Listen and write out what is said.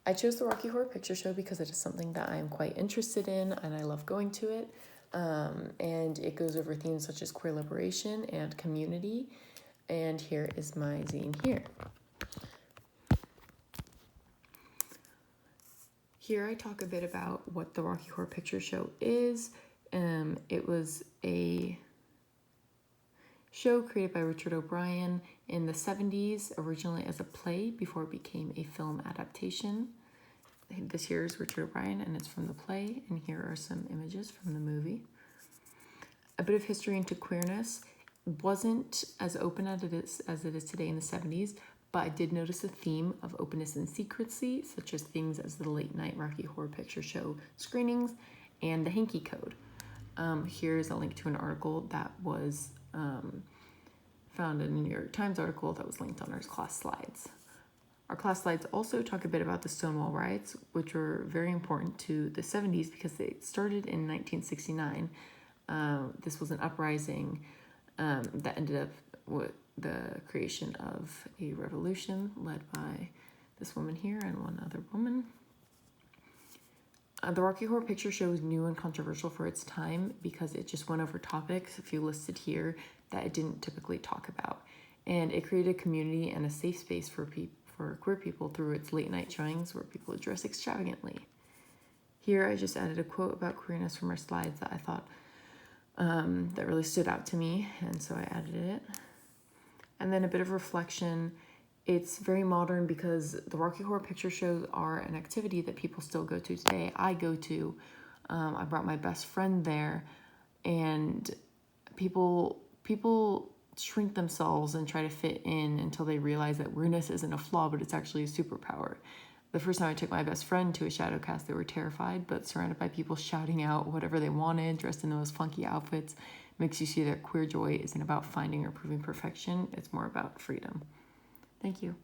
I chose the Rocky Horror Picture Show because it is something that I am quite interested in and I love going to it. And it goes over themes such as queer liberation and community. And here is my zine here. Here I talk a bit about what the Rocky Horror Picture Show is. It was a show created by Richard O'Brien in the 70s, originally as a play before it became a film adaptation. This here is Richard O'Brien and it's from the play, and here are some images from the movie. A bit of history into queerness. Wasn't as open as it is today in the 70s, but I did notice a theme of openness and secrecy, such as things as the late night Rocky Horror Picture Show screenings and the Hanky Code. Here's a link to an article that was found in a New York Times article that was linked on our class slides. Our class slides also talk a bit about the Stonewall riots, which were very important to the 70s because they started in 1969. This was an uprising that ended up with the creation of a revolution led by this woman here and one other woman. The Rocky Horror Picture Show is new and controversial for its time because it just went over topics, a few listed here, that it didn't typically talk about. And it created a community and a safe space for queer people through its late night showings where people dress extravagantly. Here I just added a quote about queerness from our slides that I thought that really stood out to me, and so I added it. And then a bit of reflection. It's very modern because the Rocky Horror Picture Shows are an activity that people still go to today. I go to. I brought my best friend there, and people shrink themselves and try to fit in until they realize that weirdness isn't a flaw, but it's actually a superpower. The first time I took my best friend to a shadow cast, they were terrified, but surrounded by people shouting out whatever they wanted, dressed in the most funky outfits, makes you see that queer joy isn't about finding or proving perfection. It's more about freedom. Thank you.